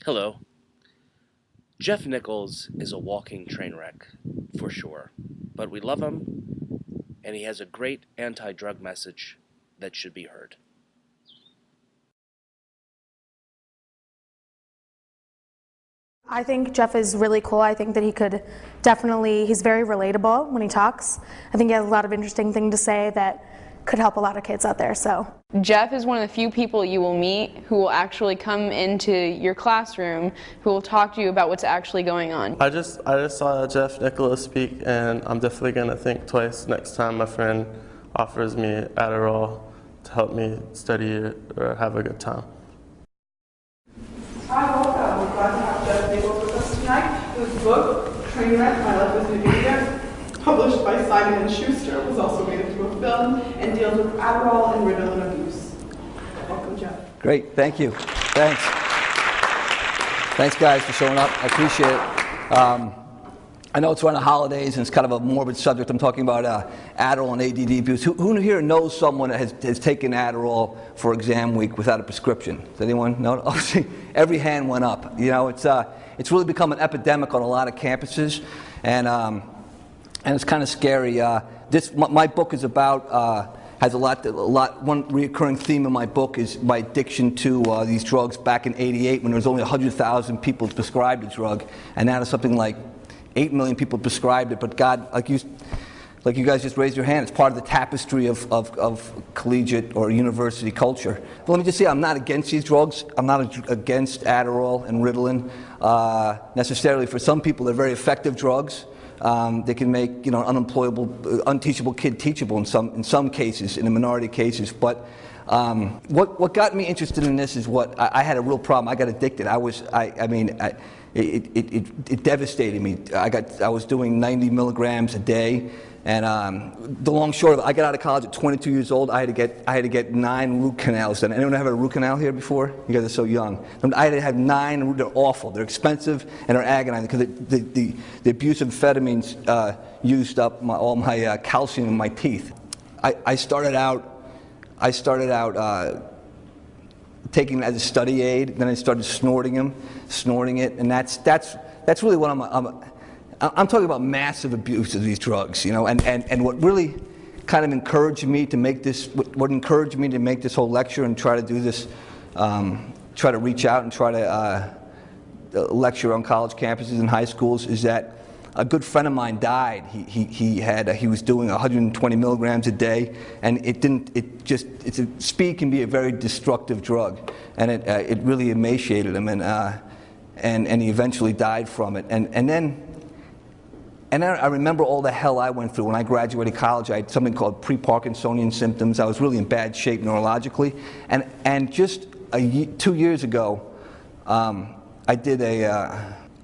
Hello. Jeff Nichols is a walking train wreck, for sure, but we love him, and he has a great anti-drug message that should be heard. I think Jeff is really cool. I think that he could definitely, he's very relatable when he talks. I think he has a lot of interesting things to say that could help a lot of kids out there. So Jeff is one of the few people you will meet who will actually come into your classroom, who will talk to you about what's actually going on. I just saw Jeff Nichols speak, and I'm definitely going to think twice next time my friend offers me Adderall to help me study or have a good time. Hi, welcome. We're glad to have Jeff Nichols with us tonight, whose book, Trainwreck, My Life as an Idiot, published by Simon & Schuster, was also made into a film and deals with Adderall and Ritalin abuse. Welcome, Jeff. Great, thank you. Thanks. Thanks, guys, for showing up. I appreciate it. I know it's around the holidays and it's kind of a morbid subject. I'm talking about Adderall and ADD abuse. Who here knows someone that has taken Adderall for exam week without a prescription? Does anyone know? Oh, see, every hand went up. You know, it's really become an epidemic on a lot of campuses, and it's kind of scary. My book is about has a lot. One recurring theme in my book is my addiction to these drugs back in '88, when there was only 100,000 people prescribed the drug, and now there's something like 8 million people prescribed it. But God, like you guys just raised your hand, it's part of the tapestry of collegiate or university culture. But let me just say, I'm not against these drugs. I'm not against Adderall and Ritalin necessarily. For some people, they're very effective drugs. They can make, you know, an unemployable, unteachable kid teachable in some cases, in the minority of cases. But what got me interested in this is what I had a real problem. I got addicted. It devastated me. I was doing 90 milligrams a day, and the long short of it, I got out of college at 22 years old. I had to get 9 root canals done. Anyone ever had a root canal here before? You guys are so young. I had to have 9. They're awful. They're expensive and they're agonizing because the abuse of amphetamines used up all my calcium in my teeth. I started out taking it as a study aid, then I started snorting it, and that's really what I'm talking about, massive abuse of these drugs, you know, and what really kind of encouraged me to make this, what encouraged me to make this whole lecture and try to do this, try to reach out and try to lecture on college campuses and high schools, is that a good friend of mine died. He was doing 120 milligrams a day, and speed can be a very destructive drug, and it really emaciated him, and he eventually died from it. And then I remember all the hell I went through when I graduated college. I had something called pre-Parkinsonian symptoms. I was really in bad shape neurologically, and just 2 years ago,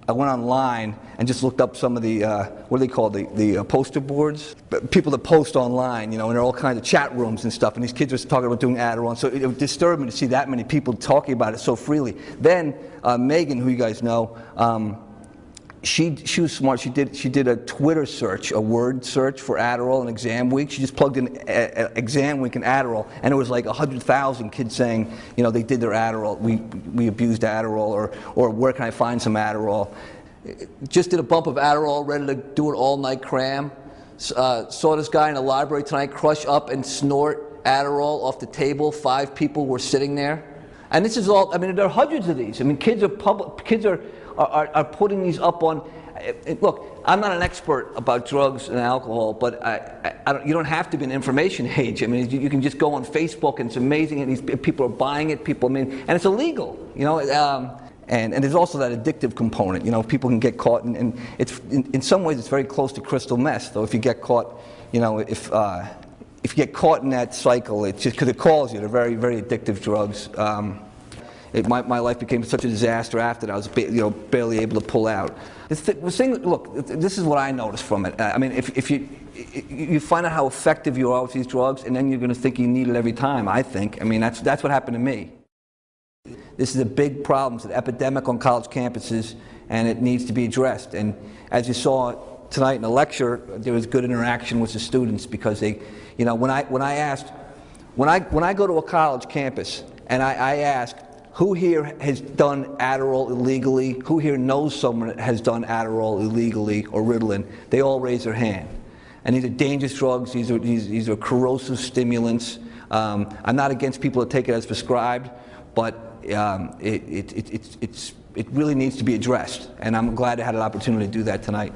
I went online and just looked up some of the, what do they call the poster boards? People that post online, you know, and there are all kinds of chat rooms and stuff, and these kids were talking about doing Adderall, and so it disturbed me to see that many people talking about it so freely. Then Megan, who you guys know, she was smart. She did a Twitter search, a word search for Adderall and exam week. She just plugged in exam week and Adderall, and it was like 100,000 kids saying, you know, they did their Adderall. We abused Adderall, or where can I find some Adderall? Just did a bump of Adderall, ready to do an all-night cram. Saw this guy in the library tonight crush up and snort Adderall off the table. 5 people were sitting there, and this is all. I mean, there are hundreds of these. I mean, kids are putting these up on. Look, I'm not an expert about drugs and alcohol, but you don't have to be an information age. I mean, you can just go on Facebook, and it's amazing, and these people are buying it. And it's illegal, you know. And there's also that addictive component. You know, people can get caught, and it's in some ways it's very close to crystal meth. Though if you get caught, you know, if you get caught in that cycle, it's just because it calls you. They're very, very addictive drugs. My life became such a disaster after that. I was barely able to pull out. Look, this is what I noticed from it. I mean, if you find out how effective you are with these drugs, and then you're going to think you need it every time. I mean, that's what happened to me. This is a big problem. It's an epidemic on college campuses, and it needs to be addressed. And as you saw tonight in the lecture, there was good interaction with the students, because they, you know, when I go to a college campus and I ask, Who here has done Adderall illegally? Who here knows someone that has done Adderall illegally or Ritalin? They all raise their hand. And these are dangerous drugs. These are corrosive stimulants. I'm not against people that take it as prescribed, but it really needs to be addressed. And I'm glad I had an opportunity to do that tonight.